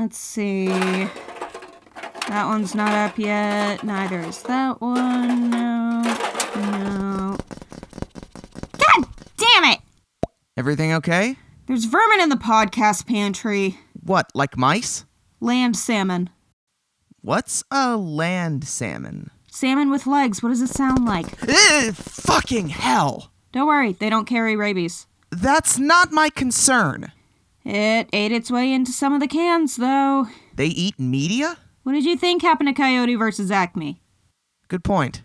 Let's see. That one's not up yet. Neither is that one. No. God damn it! Everything okay? There's vermin in the podcast pantry. What, like mice? Land salmon. What's a land salmon? Salmon with legs. What does it sound like? Fucking hell! Don't worry, they don't carry rabies. That's not my concern. It ate its way into some of the cans, though. They eat media? What did you think happened to Coyote versus Acme? Good point.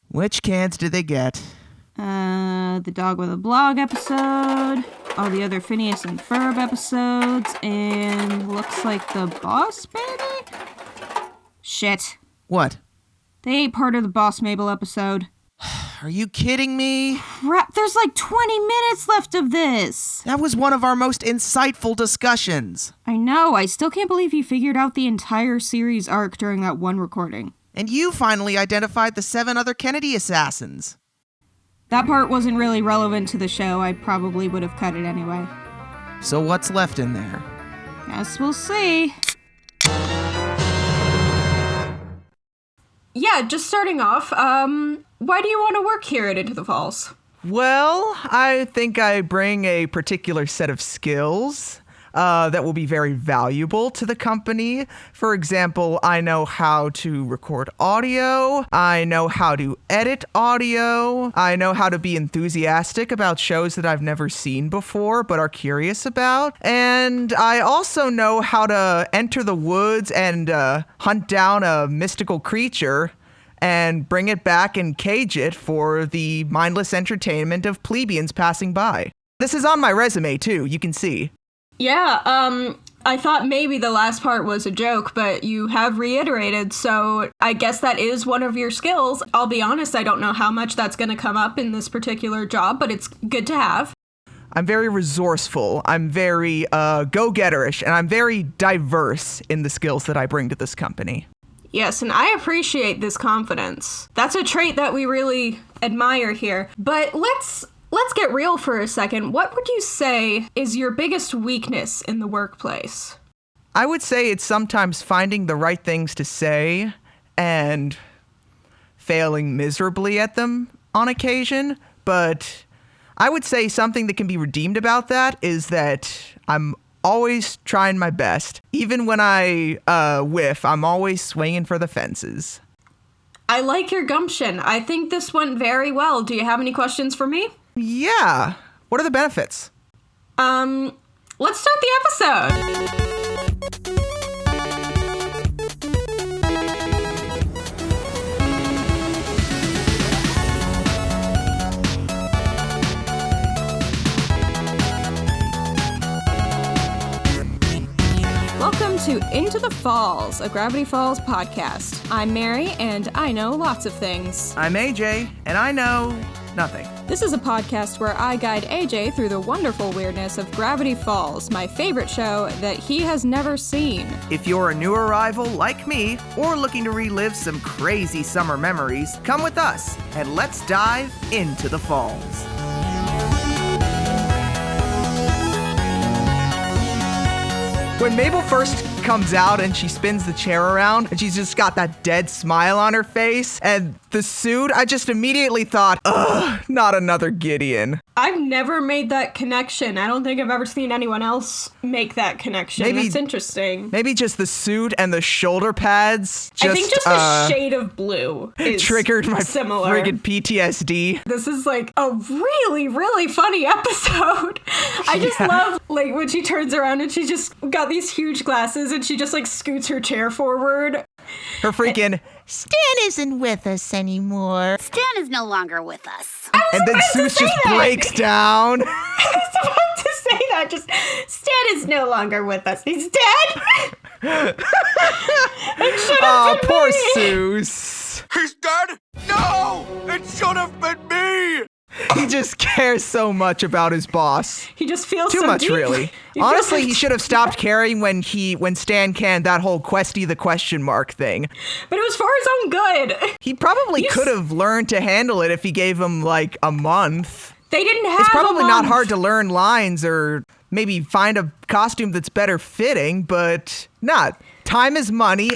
Which cans did they get? The Dog with a Blog episode, all the other Phineas and Ferb episodes, and looks like the Boss Baby? Shit. What? They ate part of the Boss Mabel episode. Are you kidding me? Crap, there's like 20 minutes left of this. That was one of our most insightful discussions. I know, I still can't believe you figured out the entire series arc during that one recording. And you finally identified the 7 other Kennedy assassins. That part wasn't really relevant to the show. I probably would have cut it anyway. So what's left in there? Guess we'll see. Yeah, just starting off, why do you want to work here at Into the Falls? Well, I think I bring a particular set of skills that will be very valuable to the company. For example, I know how to record audio. I know how to edit audio. I know how to be enthusiastic about shows that I've never seen before but are curious about. And I also know how to enter the woods and hunt down a mystical creature and bring it back and cage it for the mindless entertainment of plebeians passing by. This is on my resume, too, you can see. Yeah, I thought maybe the last part was a joke, but you have reiterated, so I guess that is one of your skills. I'll be honest, I don't know how much that's going to come up in this particular job, but it's good to have. I'm very resourceful, I'm very go-getterish, and I'm very diverse in the skills that I bring to this company. Yes, and I appreciate this confidence. That's a trait that we really admire here. But let's get real for a second. What would you say is your biggest weakness in the workplace? I would say it's sometimes finding the right things to say and failing miserably at them on occasion. But I would say something that can be redeemed about that is that I'm always trying my best. Even when I whiff, I'm always swinging for the fences. I like your gumption. I think this went very well. Do you have any questions for me? Yeah. What are the benefits? Let's start the episode. Welcome to Into the Falls, a Gravity Falls podcast. I'm Mary, and I know lots of things. I'm AJ, and I know nothing. This is a podcast where I guide AJ through the wonderful weirdness of Gravity Falls, my favorite show that he has never seen. If you're a new arrival like me, or looking to relive some crazy summer memories, come with us, and let's dive into the falls. When Mabel first comes out and she spins the chair around and she's just got that dead smile on her face and the suit, I just immediately thought, ugh, not another Gideon. I've never made that connection. I don't think I've ever seen anyone else make that connection. That's interesting. Maybe just the suit and the shoulder pads. I think just the shade of blue is triggered my similar. friggin' PTSD. This is like a really, really funny episode. I just love like when she turns around and she just got these huge glasses and she just like scoots her chair forward. Her freaking Stan isn't with us anymore. Stan is no longer with us. And then Seuss just breaks down. I was about to say that. Just Stan is no longer with us. He's dead. Oh, poor Seuss. He's dead? No! It should have been me! He just cares so much about his boss. He just feels too so much, deep. really. Honestly, he should have stopped caring when Stan canned that whole Questy the question mark thing. But it was for his own good. He probably could have learned to handle it if he gave him like a month. They didn't have It's probably a not month. hard to learn lines or maybe find a costume that's better fitting, but not. Time is money,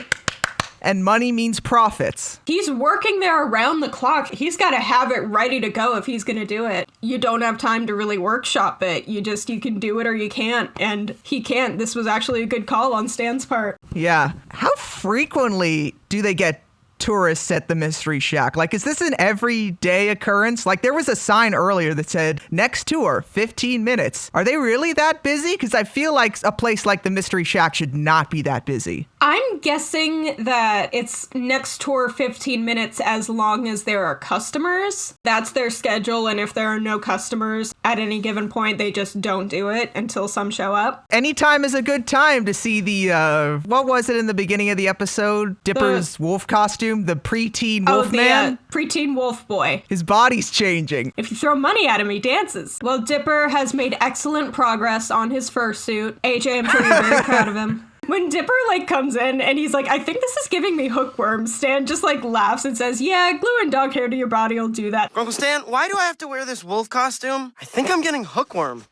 and money means profits. He's working there around the clock. He's got to have it ready to go if he's going to do it. You don't have time to really workshop it. You can do it or you can't. And he can't. This was actually a good call on Stan's part. Yeah. How frequently do they get tourists at the Mystery Shack? Like, is this an everyday occurrence? Like, there was a sign earlier that said, next tour, 15 minutes. Are they really that busy? Because I feel like a place like the Mystery Shack should not be that busy. I'm guessing that it's next tour 15 minutes as long as there are customers. That's their schedule, and if there are no customers at any given point, they just don't do it until some show up. Anytime is a good time to see the, what was it in the beginning of the episode? Dipper's wolf costume, the preteen wolf man? Preteen wolf boy. His body's changing. If you throw money at him, he dances. Well, Dipper has made excellent progress on his fursuit. AJ, I'm sure you're very proud of him. When Dipper, comes in and he's like, I think this is giving me hookworms, Stan just, laughs and says, yeah, gluing dog hair to your body will do that. Uncle Stan, why do I have to wear this wolf costume? I think I'm getting hookworm.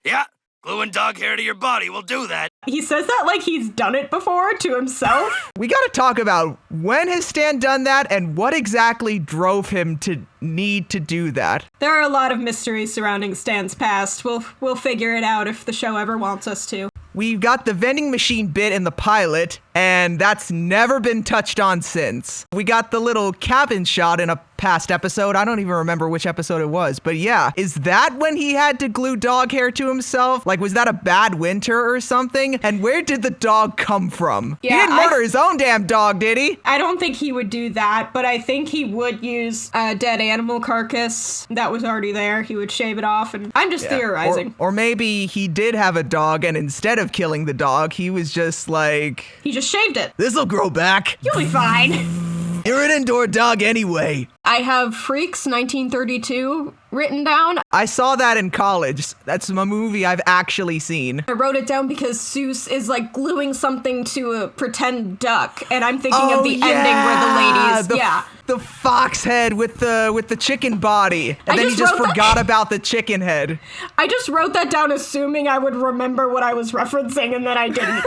Yeah, gluing dog hair to your body will do that. He says that like he's done it before to himself. We gotta talk about when has Stan done that and what exactly drove him to need to do that. There are a lot of mysteries surrounding Stan's past. We'll figure it out if the show ever wants us to. We've got the vending machine bit in the pilot, and that's never been touched on since. We got the little cabin shot in a past episode. I don't even remember which episode it was, but yeah. Is that when he had to glue dog hair to himself? Was that a bad winter or something? And where did the dog come from? Yeah, he didn't murder his own damn dog, did he? I don't think he would do that, but I think he would use a dead animal carcass that was already there. He would shave it off, and I'm just theorizing. Or maybe he did have a dog, and instead of killing the dog, he was just he just shaved it. This'll grow back. You'll be fine. You're an indoor dog anyway. I have Freaks 1932 written down. I saw that in college. That's a movie I've actually seen. I wrote it down because Seuss is gluing something to a pretend duck, and I'm thinking of the ending where the ladies, the fox head with the chicken body, and then he just forgot about the chicken head. I just wrote that down assuming I would remember what I was referencing, and then I didn't.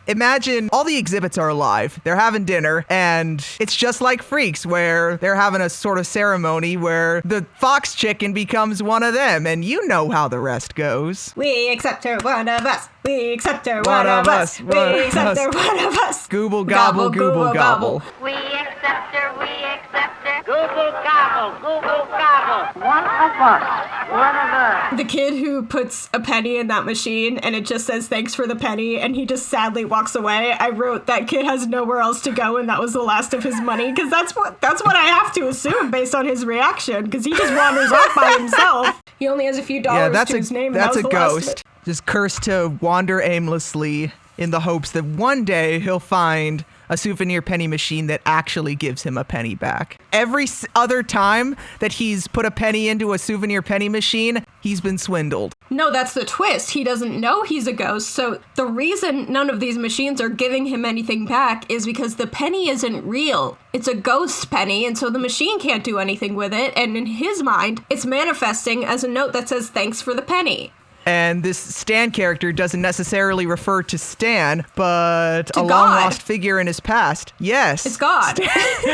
Imagine all the exhibits are alive. They're having dinner, and it's just like Freaks, where they're having a sort of ceremony where the fox chicken becomes one of them, and you know how the rest goes. We accept her, one of us. We accept her, one of us. We accept her, one of us. Gooble, gobble, gooble, gobble. We accept her, we accept her. Google, gobble, Google, gobble. One of us, one of us. The kid who puts a penny in that machine and it just says thanks for the penny and he just sadly walks away. I wrote that kid has nowhere else to go and that was the last of his money, because that's what I have to assume based on his reaction, because he just wanders off by himself. He only has a few dollars to his name. And that's that was a the last of ghost. it. Just cursed to wander aimlessly in the hopes that one day he'll find a souvenir penny machine that actually gives him a penny back. Every other time that he's put a penny into a souvenir penny machine, he's been swindled. No, that's the twist. He doesn't know he's a ghost. So the reason none of these machines are giving him anything back is because the penny isn't real. It's a ghost penny, and so the machine can't do anything with it. And in his mind, it's manifesting as a note that says, thanks for the penny. And this Stan character doesn't necessarily refer to Stan, but to a God. long-lost figure in his past. Yes. It's God.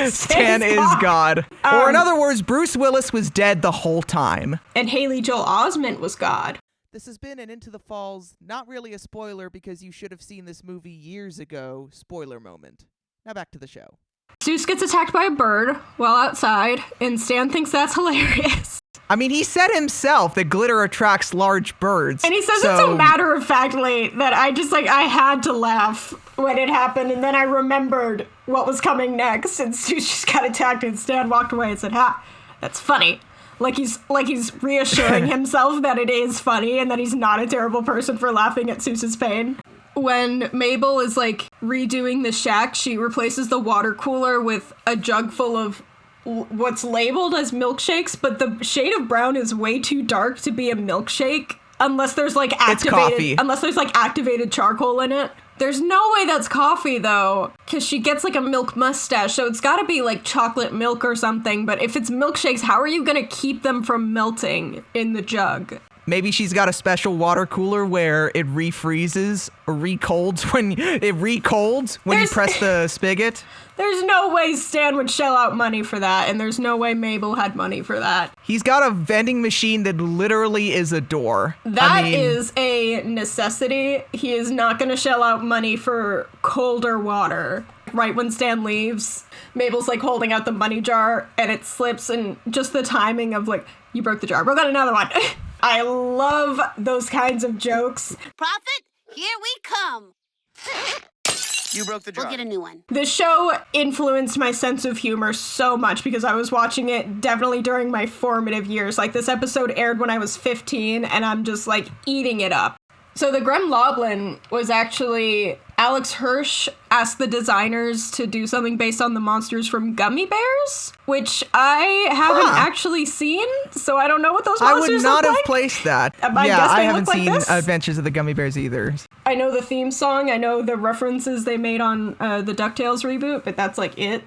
Stan is God. Or in other words, Bruce Willis was dead the whole time. And Haley Joel Osment was God. This has been an Into the Falls, not really a spoiler because you should have seen this movie years ago, spoiler moment. Now back to the show. Zeus gets attacked by a bird while outside, and Stan thinks that's hilarious. I mean, he said himself that glitter attracts large birds. And he says it so matter-of-factly that I just, I had to laugh when it happened, and then I remembered what was coming next, and Zeus just got attacked, and Stan walked away and said, ha, that's funny. Like he's reassuring himself that it is funny and that he's not a terrible person for laughing at Zeus's pain. When Mabel is, redoing the shack, she replaces the water cooler with a jug full of what's labeled as milkshakes, but the shade of brown is way too dark to be a milkshake unless there's activated charcoal in it. There's no way that's coffee though, because she gets a milk mustache, so it's gotta be chocolate milk or something. But if it's milkshakes, how are you gonna keep them from melting in the jug? Maybe she's got a special water cooler where it refreezes or recolds when you press the spigot. There's no way Stan would shell out money for that, and there's no way Mabel had money for that. He's got a vending machine that literally is a door. That is a necessity. He is not going to shell out money for colder water. Right when Stan leaves, Mabel's like holding out the money jar, and it slips, and just the timing of like, you broke the jar, broke out another one. I love those kinds of jokes. Prophet, here we come. You broke the jar. We'll get a new one. The show influenced my sense of humor so much because I was watching it definitely during my formative years. Like, this episode aired when I was 15, and I'm just, like, eating it up. So the Grem Loblin was actually Alex Hirsch asked the designers to do something based on the monsters from Gummy Bears, which I haven't actually seen, so I don't know what those monsters look like. I would not have placed that. I haven't seen Adventures of the Gummy Bears either. I know the theme song, I know the references they made on the DuckTales reboot, but that's like it.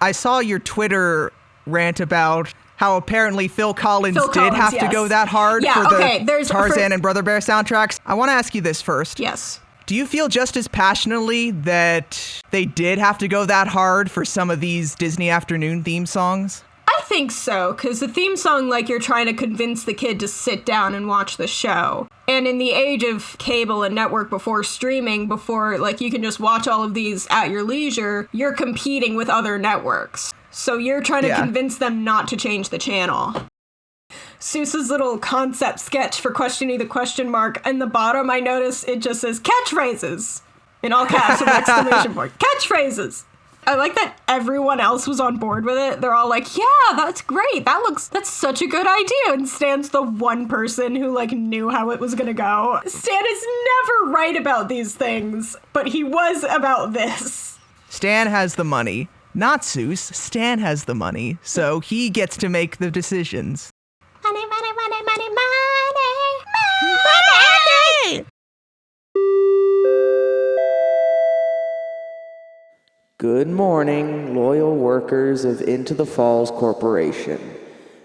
I saw your Twitter rant about how apparently Phil Collins did have to go that hard for the Tarzan and Brother Bear soundtracks. I want to ask you this first. Yes. Do you feel just as passionately that they did have to go that hard for some of these Disney Afternoon theme songs? I think so, because the theme song, like, you're trying to convince the kid to sit down and watch the show. And in the age of cable and network before streaming, before, like, you can just watch all of these at your leisure, you're competing with other networks. So you're trying to convince them not to change the channel. Seuss's little concept sketch for questioning the question mark, and the bottom I noticed it just says catchphrases in all caps with exclamation point. Catchphrases. I like that everyone else was on board with it. They're all like, yeah, that's great. That's such a good idea. And Stan's the one person who like knew how it was gonna go. Stan is never right about these things, but he was about this. Stan has the money. Not Seuss. Stan has the money, so he gets to make the decisions. Money, money, money, money, money, money! Good morning, loyal workers of Into the Falls Corporation.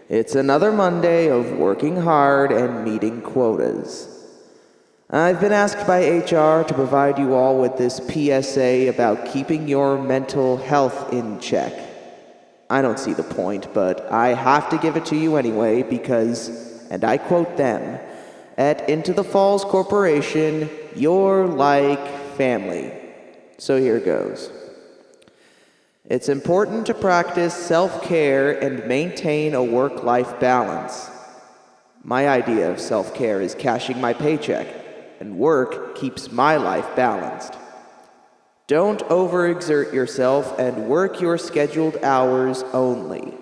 It's another Monday of working hard and meeting quotas. I've been asked by HR to provide you all with this PSA about keeping your mental health in check. I don't see the point, but I have to give it to you anyway because, and I quote them, at Into the Falls Corporation, you're like family. So here goes. It's important to practice self-care and maintain a work-life balance. My idea of self-care is cashing my paycheck, and work keeps my life balanced. Don't overexert yourself and work your scheduled hours only.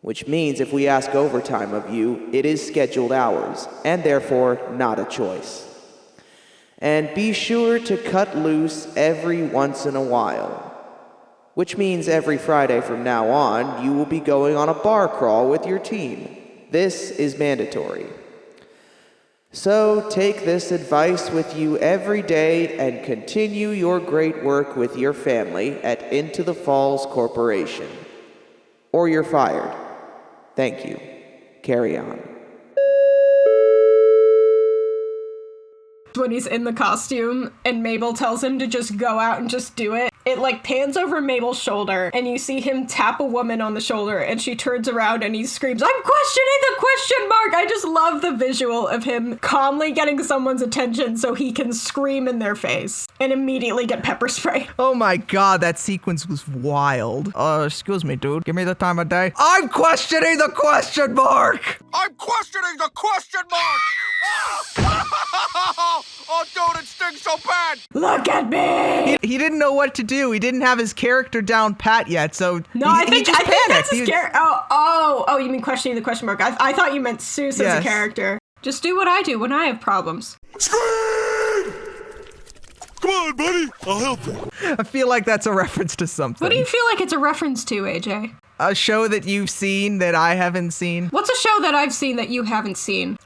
Which means if we ask overtime of you, it is scheduled hours, and therefore not a choice. And be sure to cut loose every once in a while. Which means every Friday from now on, you will be going on a bar crawl with your team. This is mandatory. So take this advice with you every day and continue your great work with your family at Into the Falls Corporation. Or you're fired. Thank you. Carry on. When he's in the costume and Mabel tells him to just go out and just do it, it like pans over Mabel's shoulder and you see him tap a woman on the shoulder and she turns around and he screams, "I'm questioning the question mark!" I just love the visual of him calmly getting someone's attention so he can scream in their face and immediately get pepper spray. Oh my god, that sequence was wild. Excuse me, dude. Give me the time of day. I'm questioning the question mark! I'm questioning the question mark! Oh, dude, it stings so bad! Look at me! He didn't know what to do. He didn't have his character down pat yet, so I think that's his character. Oh, you mean questioning the question mark. I thought you meant Seuss as a character. Just do what I do when I have problems. Scream! Come on, buddy. I'll help you. I feel like that's a reference to something. What do you feel like it's a reference to, AJ? A show that you've seen that I haven't seen. What's a show that I've seen that you haven't seen?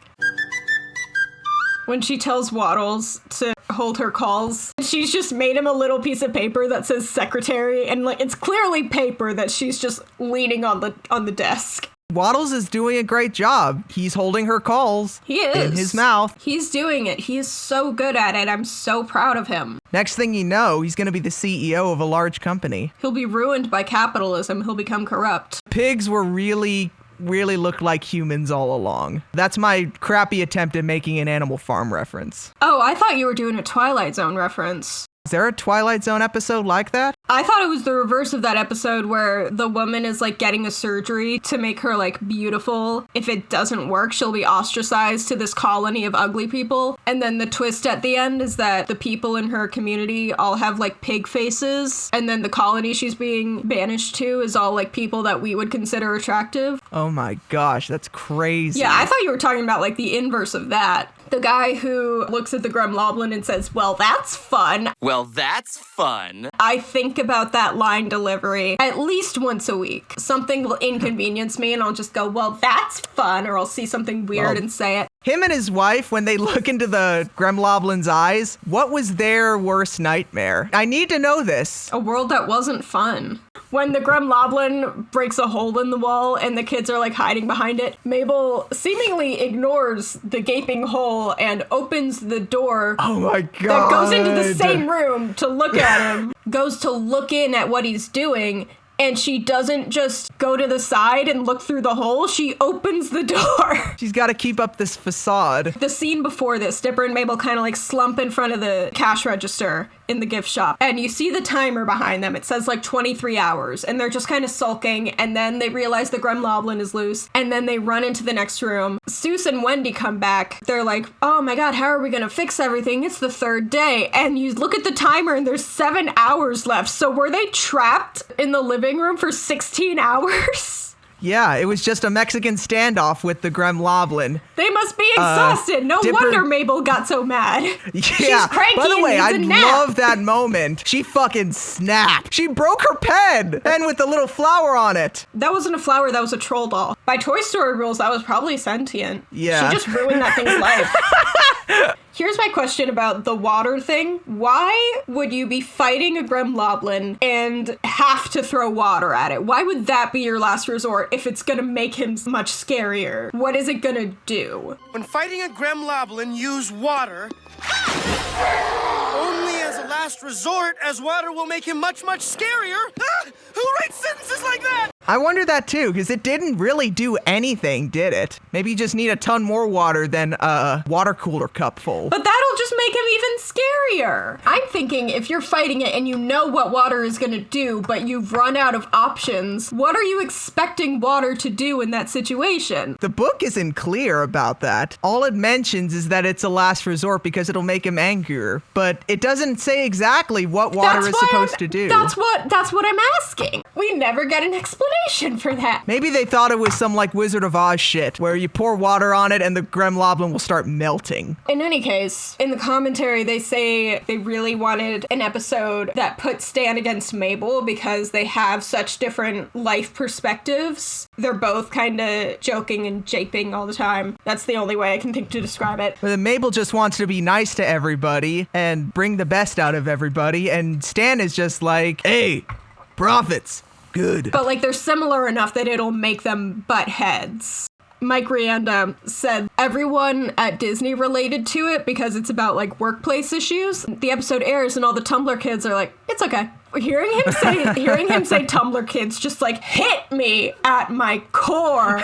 When she tells Waddles to hold her calls, she's just made him a little piece of paper that says secretary, and like it's clearly paper that she's just leaning on the desk. Waddles is doing a great job. He's holding her calls. He is. In his mouth. He's doing it. He is so good at it. I'm so proud of him. Next thing you know, he's going to be the CEO of a large company. He'll be ruined by capitalism. He'll become corrupt. Pigs were really looked like humans all along. That's my crappy attempt at making an Animal Farm reference. Oh, I thought you were doing a Twilight Zone reference. Is there a Twilight Zone episode like that? I thought it was the reverse of that episode where the woman is like getting a surgery to make her like beautiful. If it doesn't work, she'll be ostracized to this colony of ugly people. And then the twist at the end is that the people in her community all have like pig faces. And then the colony she's being banished to is all like people that we would consider attractive. Oh my gosh, that's crazy. Yeah, I thought you were talking about like the inverse of that. The guy who looks at the Gremloblin and says, well, that's fun. Well, that's fun. I think about that line delivery at least once a week. Something will inconvenience me and I'll just go, well, that's fun. Or I'll see something weird and say it. Him and his wife, when they look into the Gremloblin's eyes, what was their worst nightmare? I need to know this. A world that wasn't fun. When the Gremloblin breaks a hole in the wall and the kids are like hiding behind it, Mabel seemingly ignores the gaping hole and opens the door. Oh my god. That goes into the same room to look at him. Goes to look in at what he's doing. And she doesn't just go to the side and look through the hole. She opens the door. She's got to keep up this facade. The scene before this, Dipper and Mabel kind of like slump in front of the cash register in the gift shop. And you see the timer behind them. It says like 23 hours. And they're just kind of sulking. And then they realize the Gremloblin is loose. And then they run into the next room. Seuss and Wendy come back. They're like, oh my god, how are we going to fix everything? It's the third day. And you look at the timer and there's 7 hours left. So were they trapped in the living room for 16 hours? Yeah, it was just a Mexican standoff with the Gremloblin. They must be exhausted. No Dipper... wonder Mabel got so mad. Yeah, She's cranky. by the way, I and needs a nap. love that moment. She fucking snapped. She broke her pen with the little flower on it. That wasn't a flower, that was a troll doll. By Toy Story rules, that was probably sentient. Yeah. She just ruined that thing's life. Here's my question about the water thing. Why would you be fighting a Gremloblin and have to throw water at it? Why would that be your last resort if it's gonna make him much scarier? What is it gonna do? When fighting a Gremloblin, use water. Only as a last resort, as water will make him much, much scarier. Who writes sentences like that? I wonder that too, because it didn't really do anything, did it? Maybe you just need a ton more water than a water cooler cup full. But that'll just make him even scarier. I'm thinking if you're fighting it and you know what water is gonna do, but you've run out of options, what are you expecting water to do in that situation? The book isn't clear about that. All it mentions is that it's a last resort because it'll make him angrier, but it doesn't say exactly what water is supposed to do. That's what I'm asking. We never get an explanation for that. Maybe they thought it was some like Wizard of Oz shit, where you pour water on it and the Gremloblin will start melting. In any case, in the commentary, they say they really wanted an episode that put Stan against Mabel because they have such different life perspectives. They're both kind of joking and japing all the time. That's the only way I can think to describe it. But Mabel just wants to be nice to everybody and bring the best out of everybody, and Stan is just like, hey, profits. Good. But like they're similar enough that it'll make them butt heads. Mike Rianda said everyone at Disney related to it because it's about like workplace issues. The episode airs and all the Tumblr kids are like, it's okay. Hearing him say Tumblr kids just like hit me at my core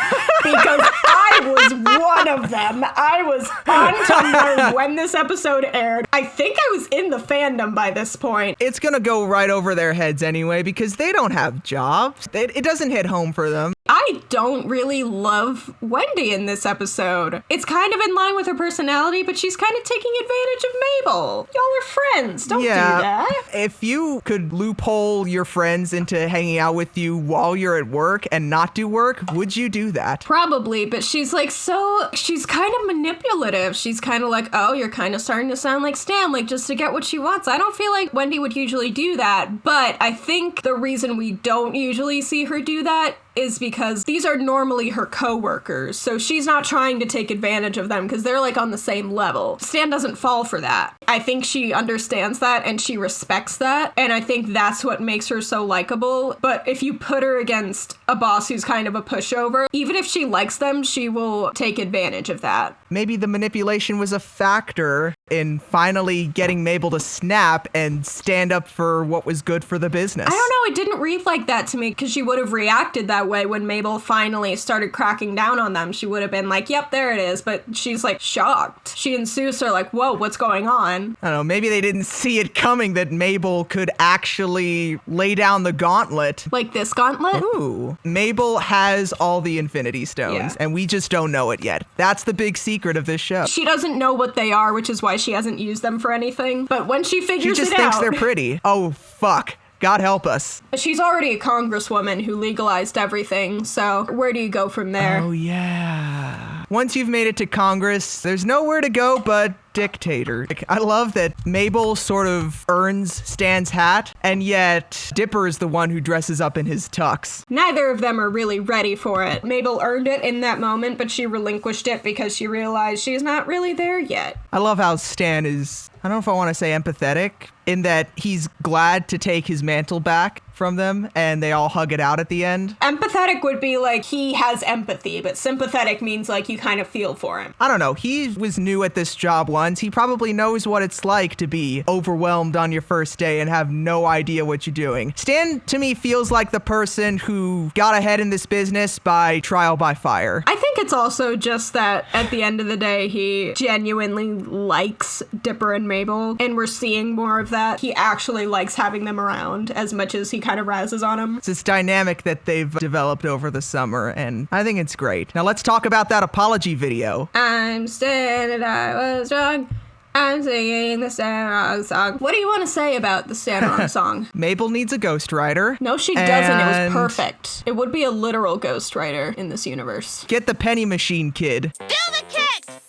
because I was one of them. I was on Tumblr when this episode aired. I think I was in the fandom by this point. It's gonna go right over their heads anyway because they don't have jobs. It doesn't hit home for them. I don't really love Wendy in this episode. It's kind of in line with her personality, but she's kind of taking advantage of Mabel. Y'all are friends. Don't do that. If you could loophole your friends into hanging out with you while you're at work and not do work, would you do that? Probably, but she's kind of manipulative. She's kind of like, oh, you're kind of starting to sound like Stan, like just to get what she wants. I don't feel like Wendy would usually do that, but I think the reason we don't usually see her do that is because these are normally her co-workers, so she's not trying to take advantage of them because they're like on the same level. Stan doesn't fall for that. I think she understands that and she respects that. And I think that's what makes her so likable. But if you put her against a boss who's kind of a pushover, even if she likes them, she will take advantage of that. Maybe the manipulation was a factor in finally getting Mabel to snap and stand up for what was good for the business. I don't know, it didn't read like that to me because she would have reacted that way when Mabel finally started cracking down on them. She would have been like, yep, there it is. But she's like shocked. She and Seuss are like, whoa, what's going on? I don't know, maybe they didn't see it coming that Mabel could actually lay down the gauntlet. Like this gauntlet? Ooh. Mabel has all the Infinity Stones, and we just don't know it yet. That's the big secret of this show. She doesn't know what they are, which is why she hasn't used them for anything. But when she figures it out... She just thinks they're pretty. Oh, fuck. God help us. She's already a congresswoman who legalized everything, so where do you go from there? Oh, yeah. Once you've made it to Congress, there's nowhere to go but dictator. I love that Mabel sort of earns Stan's hat, and yet Dipper is the one who dresses up in his tux. Neither of them are really ready for it. Mabel earned it in that moment, but she relinquished it because she realized she's not really there yet. I love how Stan is, I don't know if I want to say empathetic, in that he's glad to take his mantle back from them, and they all hug it out at the end. Empathetic would be like he has empathy, but sympathetic means like you kind of feel for him. I don't know. He was new at this job once. He probably knows what it's like to be overwhelmed on your first day and have no idea what you're doing. Stan, to me, feels like the person who got ahead in this business by trial by fire. I think it's also just that at the end of the day, he genuinely likes Dipper and Mabel, and we're seeing more of that. He actually likes having them around as much as he kind of razzes on them. It's this dynamic that they've developed over the summer, and I think it's great. Now let's talk about that apology video. I'm Stan and I was wrong. I'm singing the Stan song. What do you want to say about the Stan song? Mabel needs a ghostwriter. No, she doesn't. It was perfect. It would be a literal ghostwriter in this universe. Get the penny machine, kid. Do the kicks!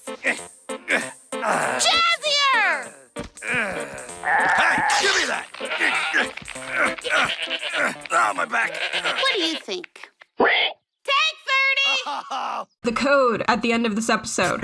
Jazzier! Hey, give me that! Oh, my back! What do you think? Take 30! The code at the end of this episode.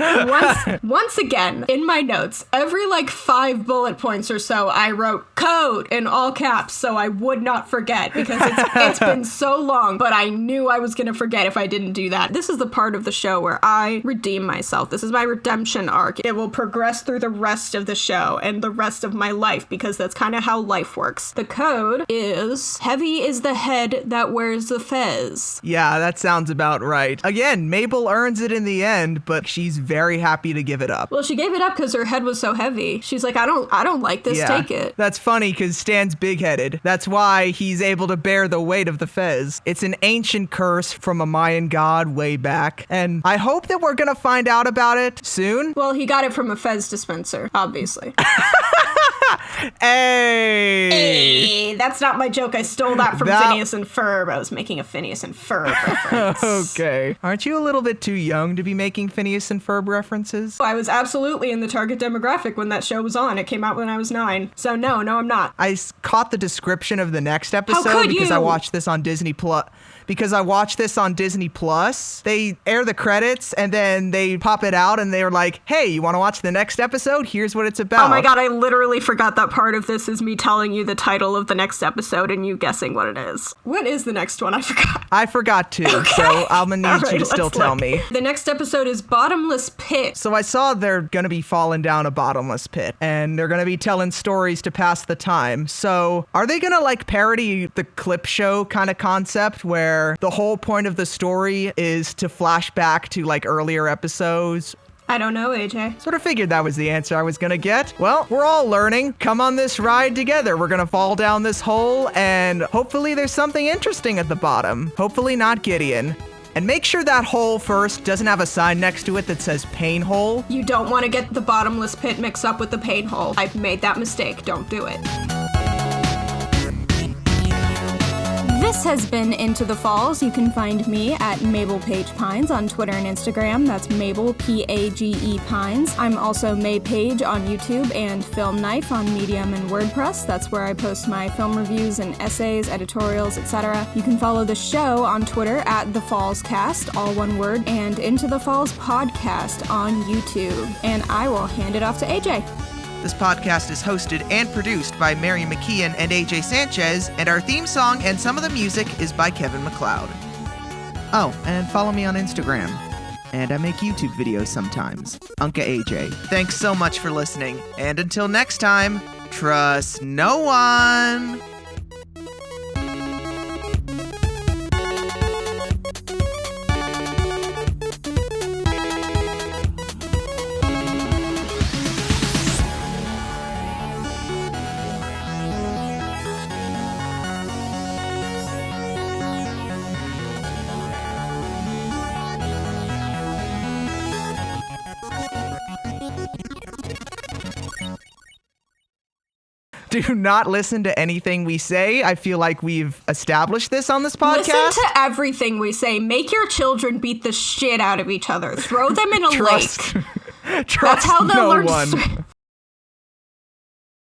Once again, in my notes, every like 5 bullet points or so, I wrote code in all caps so I would not forget because it's been so long, but I knew I was going to forget if I didn't do that. This is the part of the show where I redeem myself. This is my redemption arc. It will progress through the rest of the show and the rest of my life because that's kind of how life works. The code is heavy is the head that wears the fez. Yeah, that sounds about right. Again, Mabel earns it in the end, but she's very happy to give it up. Well, she gave it up because her head was so heavy. She's like, I don't like this, take it. That's funny because Stan's big-headed. That's why he's able to bear the weight of the fez. It's an ancient curse from a Mayan god way back, and I hope that we're gonna find out about it soon. Well, he got it from a fez dispenser, obviously. Hey, that's not my joke. I stole that from Phineas and Ferb. I was making a Phineas and Ferb reference. Okay. Aren't you a little bit too young to be making Phineas and Ferb references? I was absolutely in the target demographic when that show was on. It came out when I was 9. So no, I'm not. I caught the description of the next episode How could because you? I watched this on Disney Plus. They air the credits and then they pop it out and they're like, hey, you want to watch the next episode? Here's what it's about. Oh my god, I literally forgot that part of this is me telling you the title of the next episode and you guessing what it is. What is the next one? I forgot. I forgot too, Okay. so I'm gonna need you to still tell me. The next episode is Bottomless Pit. So I saw they're gonna be falling down a bottomless pit and they're gonna be telling stories to pass the time. So are they gonna like parody the clip show kind of concept where the whole point of the story is to flash back to like earlier episodes? I don't know, AJ. Sort of figured that was the answer I was gonna get. Well, we're all learning. Come on this ride together. We're gonna fall down this hole and hopefully there's something interesting at the bottom. Hopefully not Gideon. And make sure that hole first doesn't have a sign next to it that says pain hole. You don't want to get the bottomless pit mixed up with the pain hole. I've made that mistake. Don't do it. This has been Into the Falls. You can find me at Mabel Page Pines on Twitter and Instagram. That's Mabel, P-A-G-E Pines. I'm also May Page on YouTube and Film Knife on Medium and WordPress. That's where I post my film reviews and essays, editorials, etc. You can follow the show on Twitter at The Falls Cast, all one word, and Into the Falls Podcast on YouTube. And I will hand it off to AJ. This podcast is hosted and produced by Mary McKeon and AJ Sanchez, and our theme song and some of the music is by Kevin MacLeod. Oh, and follow me on Instagram. And I make YouTube videos sometimes. Unca AJ. Thanks so much for listening, and until next time, trust no one! Do not listen to anything we say. I feel like we've established this on this podcast. Listen to everything we say. Make your children beat the shit out of each other. Throw them in a lake. Trust That's how they'll no learn one. to swim.